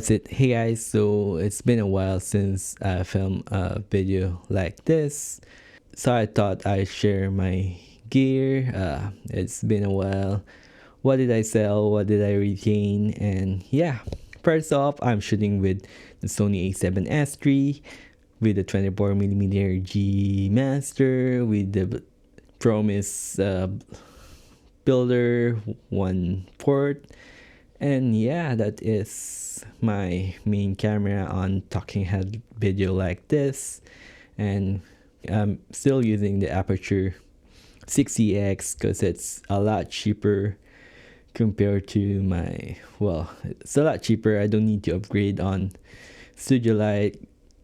That's it. Hey guys, so it's been a while since I filmed a video like this. So I thought I'd share my gear. It's been a while. What did I sell? What did I retain? And yeah, first off, I'm shooting with the Sony a7S III with the 24mm G Master with the Promise Builder 1 port. And yeah, that is my main camera on talking head video like this. And I'm still using the Aperture 60X because it's a lot cheaper compared to it's a lot cheaper. I don't need to upgrade on Studio Light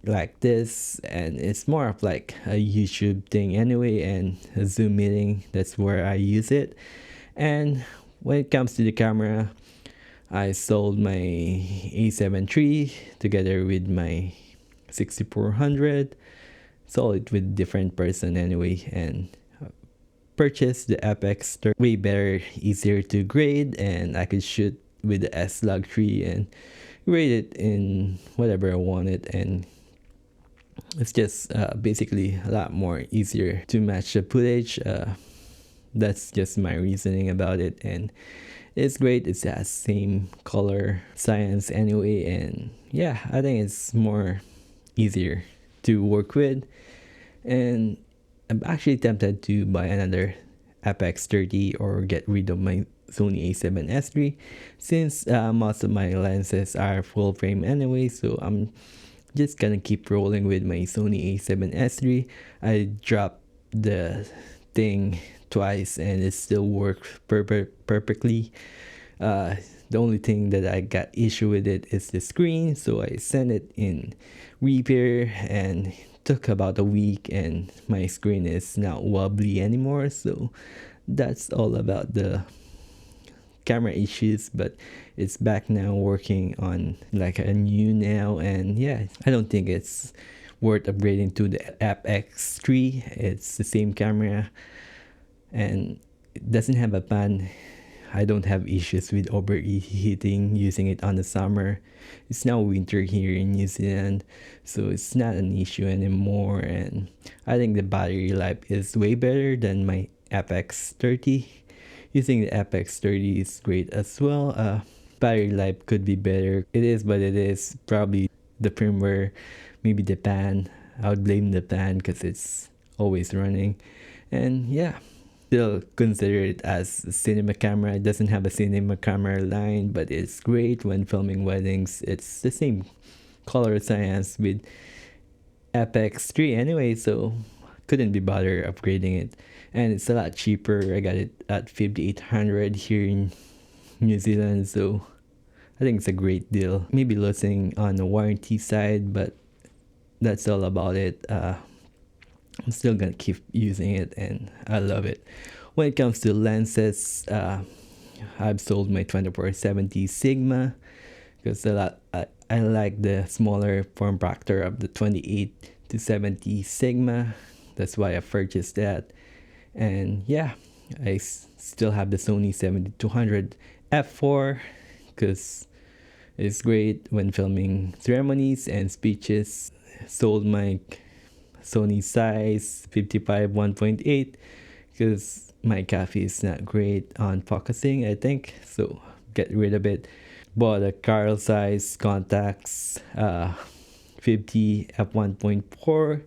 like this, and it's more of like a YouTube thing anyway, and a Zoom meeting, that's where I use it. And when it comes to the camera, I sold my A7 III together with my 6400. Sold it with different person anyway, and purchased the FX. They're way better, easier to grade, and I could shoot with the S-Log 3 and grade it in whatever I wanted. And it's just basically a lot more easier to match the footage. That's just my reasoning about it, and it's great. It's that same color science anyway, and yeah, I think it's more easier to work with. And I'm actually tempted to buy another FX30 or get rid of my Sony a7S III, since most of my lenses are full frame anyway, so I'm just gonna keep rolling with my Sony a7S III. I dropped the thing twice and it still works perfectly. The only thing that I got issue with it is the screen, so I sent it in repair and took about a week, and my screen is not wobbly anymore. So that's all about the camera issues, but it's back now, working on like a new now. And yeah, I don't think it's worth upgrading to the FX3. It's the same camera and it doesn't have a pan. I don't have issues with overheating using it on the summer. It's now winter here in New Zealand, so it's not an issue anymore. And I think the battery life is way better than my FX30. Using the FX30 is great as well. Battery life could be better. It is, but it is probably the firmware, maybe the pan. I would blame the pan because it's always running. And yeah, still consider it as a cinema camera. It doesn't have a cinema camera line, but it's great when filming weddings. It's the same color science with FX3 anyway, so couldn't be bothered upgrading it. And it's a lot cheaper. I got it at 5,800 here in New Zealand, so I think it's a great deal. Maybe losing on the warranty side, but that's all about it. I'm still gonna keep using it and I love it. When it comes to lenses, I've sold my 24-70 Sigma because I like the smaller form factor of the 28-70 Sigma. That's why I purchased that. And yeah, I still have the Sony 7200 f4 because it's great when filming ceremonies and speeches. Sold my Sony size 55 1.8 because my coffee is not great on focusing, I think, so get rid of it. Bought a Carl size contacts, 50 f1.4.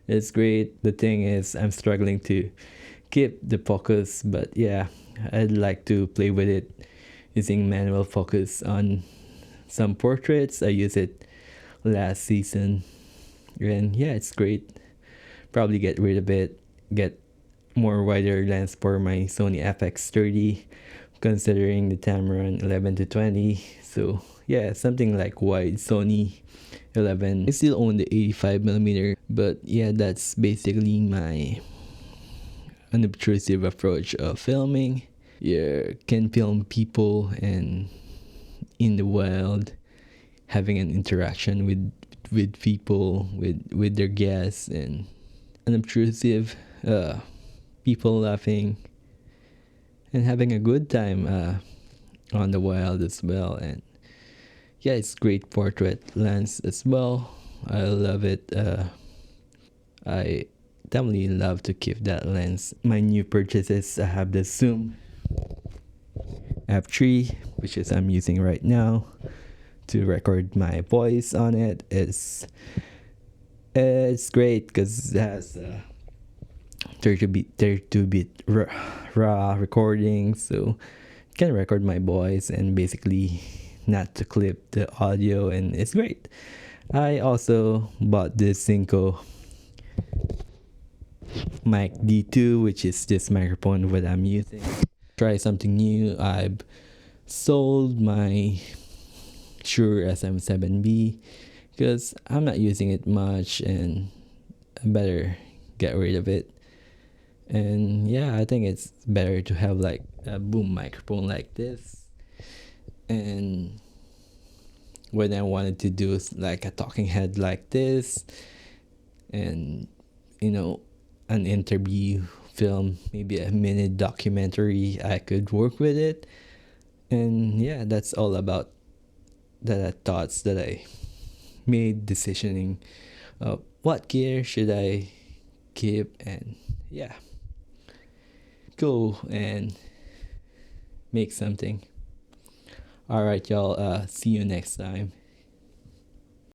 It's great. The thing is, I'm struggling to keep the focus, but yeah, I'd like to play with it using manual focus on some portraits. I used it last season, and yeah, it's great. Probably get rid of it, get more wider lens for my Sony FX30, considering the Tamron 11-20. So yeah, something like wide Sony 11. I still own the 85mm, but yeah, that's basically my unobtrusive approach of filming. You can film people and in the wild, having an interaction with people, with their guests, and unobtrusive, people laughing and having a good time on the wild as well. And Yeah, it's great portrait lens as well. I love it. I definitely love to keep that lens. My new purchases, I have the Zoom F3, which is I'm using right now to record my voice on it. It's great because it has 32-bit raw recording, so it can record my voice and basically not to clip the audio, and it's great. I also bought this Synco Mic D2, which is this microphone that I'm using. Try something new. I've sold my Shure SM7B because I'm not using it much and I better get rid of it. And yeah, I think it's better to have like a boom microphone like this. And when I wanted to do like a talking head like this, and you know, an interview film, maybe a minute documentary, I could work with it. And yeah, that's all about the thoughts that I made decisioning what gear should I keep, and yeah, go and make something. All right, y'all. See you next time.